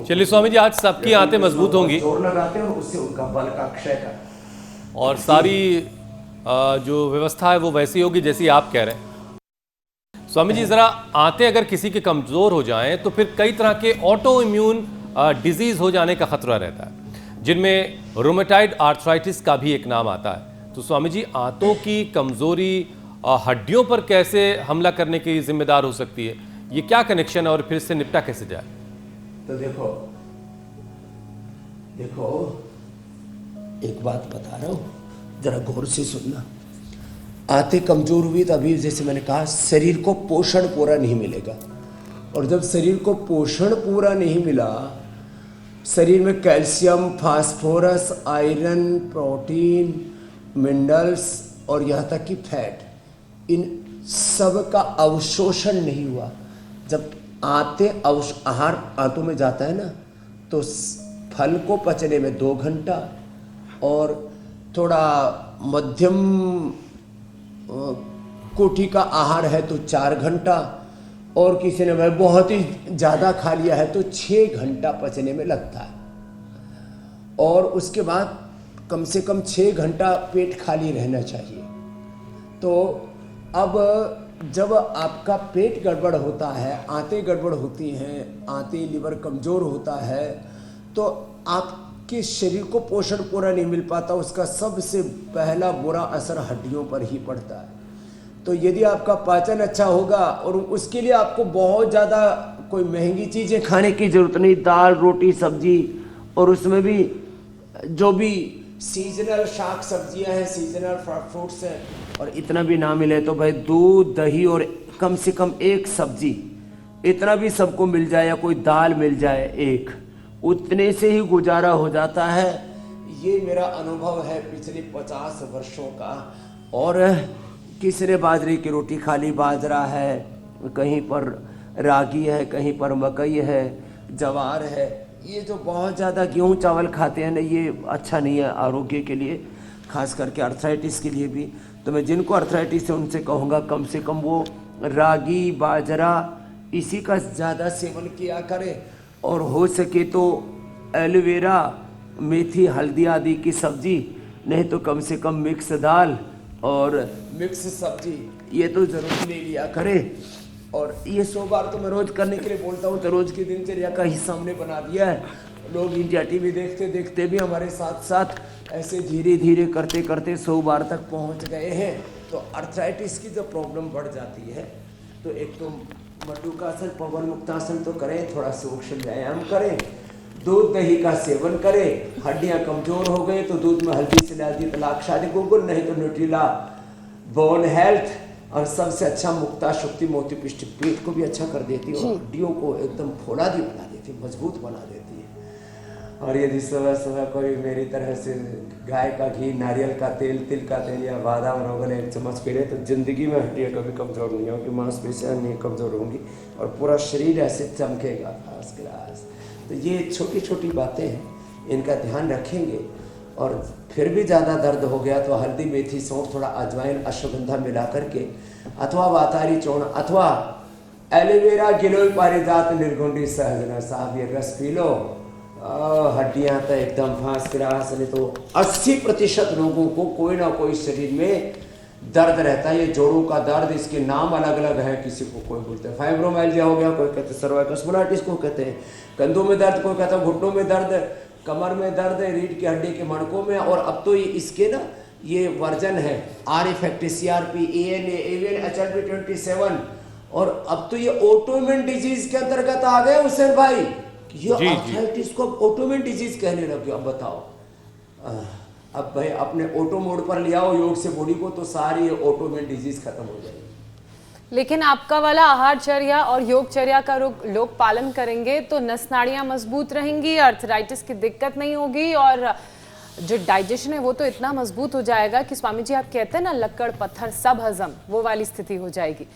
चलिए स्वामी जी, आज सबकी आंतें मजबूत होंगी जोर लगाते हैं और उससे उनका बल का क्षय करता और सारी जो व्यवस्था है वो वैसी होगी जैसी आप कह रहे हैं। स्वामी जी, जरा आंतें अगर किसी के कमजोर हो जाएं तो फिर कई तरह के ऑटो इम्यून डिजीज हो जाने का खतरा रहता है, जिनमें रोमेटाइड आर्थराइटिस का भी एक नाम आता है। तो स्वामी जी, आंतों की कमजोरी हड्डियों पर कैसे हमला करने की जिम्मेदार हो सकती है? ये क्या कनेक्शन है और फिर इससे निपटा कैसे जाए? तो देखो एक बात बता रहा हूं, जरा गौर से सुनना। आंतें कमजोर हुई तो अभी जैसे मैंने कहा, शरीर को पोषण पूरा नहीं मिलेगा, और जब शरीर को पोषण पूरा नहीं मिला, शरीर में calcium, phosphorus, iron, protein, minerals और यहाँ तक कि फैट, इन सब का अवशोषण नहीं हुआ। जब आहार आंतों में जाता है ना, तो फल को पचने में 2 घंटा और थोड़ा मध्यम कोटि का आहार है तो 4 घंटा, और किसी ने भाई बहुत ही ज़्यादा खा लिया है तो 6 घंटा पचने में लगता है। और उसके बाद कम से कम 6 घंटा पेट खाली रहना चाहिए। तो अब जब आपका पेट गड़बड़ होता है, आंतें गड़बड़ होती हैं, आंतें लिवर कमज़ोर होता है, तो आपके शरीर को पोषण पूरा नहीं मिल पाता। उसका सबसे पहला बुरा असर हड्डियों पर ही पड़ता है। तो यदि आपका पाचन अच्छा होगा, और उसके लिए आपको बहुत ज़्यादा कोई महंगी चीज़ें खाने की ज़रूरत नहीं, दाल, रोटी, सब्जी, और उसमें भी जो भी सीजनल शाक सब्जियां हैं, सीजनल फ्रूट्स हैं, और इतना भी ना मिले तो भाई दूध, दही और कम से कम 1 सब्जी, इतना भी सबको मिल जाए, या कोई दाल मिल जाए 1, उतने से ही गुजारा हो जाता है। ये मेरा अनुभव है पिछले 50 वर्षों का। और किसी ने बाजरे की रोटी खा ली, बाजरा है, कहीं पर रागी है, कहीं पर मकई है, जवार है। ये जो बहुत ज़्यादा गेहूँ चावल खाते हैं ना, ये अच्छा नहीं है आरोग्य के लिए, खास करके अर्थराइटिस के लिए भी। तो मैं जिनको अर्थराइटिस है उनसे कहूँगा कम से कम वो रागी, बाजरा, इसी का ज़्यादा सेवन किया करें, और हो सके तो एलोवेरा, मेथी, हल्दी आदि की सब्जी, नहीं तो कम से कम मिक्स दाल और मिक्स सब्जी, ये तो ज़रूर ले लिया करें। और ये 100 बार तो मैं रोज़ करने के लिए बोलता हूँ, तो रोज़ की दिनचर्या का हिस्सा हमने बना दिया है। लोग इंडिया टीवी देखते देखते भी हमारे साथ साथ ऐसे धीरे धीरे करते करते 100 बार तक पहुँच गए हैं। तो अर्थराइटिस की जो प्रॉब्लम बढ़ जाती है, तो एक तो मंडूकासन, पवन मुक्तासन तो करें, थोड़ा सूक्ष्म व्यायाम करें, दूध दही का सेवन करें। हड्डियाँ कमज़ोर हो गई तो दूध में हल्दी से डाल दी तलाक्षादी गुनगुन, नहीं तो न्यूट्रीला, बोन हेल्थ, और सबसे अच्छा मुक्ता शक्ति मोती पिष्ट, पेट को भी अच्छा कर देती है और हड्डियों को एकदम फौलादी बना देती है, मजबूत बना देती है। और यदि सुबह सुबह कोई मेरी तरह से गाय का घी, नारियल का तेल, तिल का तेल या बादाम रोगन 1 चम्मच पी ले, तो जिंदगी में हड्डियाँ कभी कमज़ोर नहीं होंगी, मांसपेशियाँ नहीं कमज़ोर होंगी, और पूरा शरीर ऐसे चमकेगा फर्स्ट क्लास। तो ये छोटी छोटी बातें हैं, इनका ध्यान रखेंगे। और फिर भी ज़्यादा दर्द हो गया तो हल्दी, मेथी, सौंफ, थोड़ा अजवाइन, अश्वगंधा मिला करके, अथवा वातारी चूर्ण, अथवा एलोवेरा, गिलोय, पारिजात, निर्गुंडी, सहजना साहब, ये रस पी लो, हड्डियाँ तो एकदम फर्स्ट क्लास। नहीं तो 80% लोगों को कोई ना कोई शरीर में दर्द रहता है। ये जोड़ों का दर्द, इसके नाम अलग अलग है, किसी को कोई बोलते हैं फाइब्रोमाइल्जिया हो गया, कोई कहते हैं सर्वाइकल स्पॉन्डिलाइटिस को कहते हैं, कंधों में दर्द, कोई कहता है घुटनों में दर्द, कमर में दर्द, रीढ़ की हड्डी के मणकों में। और अब तो ये इसके ना ये वर्जन है, are effective, CRP, ANA, AVN, HLB27, और अब तो ये ऑटोइम्यून डिजीज के अंतर्गत आ गए हुसैन भाई। ये आर्थराइटिस को ऑटोइम्यून डिजीज कहने लगे। अब बताओ, अब भाई अपने ऑटो मोड पर ले आओ योग से बॉडी को, तो सारी ऑटोइम्यून डिजीज खत्म हो जाएगी। लेकिन आपका वाला आहारचर्या और योगचर्या का लोग पालन करेंगे तो नस नाड़ियाँ मजबूत रहेंगी, अर्थराइटिस की दिक्कत नहीं होगी, और जो डाइजेशन है वो तो इतना मजबूत हो जाएगा कि स्वामी जी आप कहते हैं ना, लक्कड़ पत्थर सब हजम, वो वाली स्थिति हो जाएगी।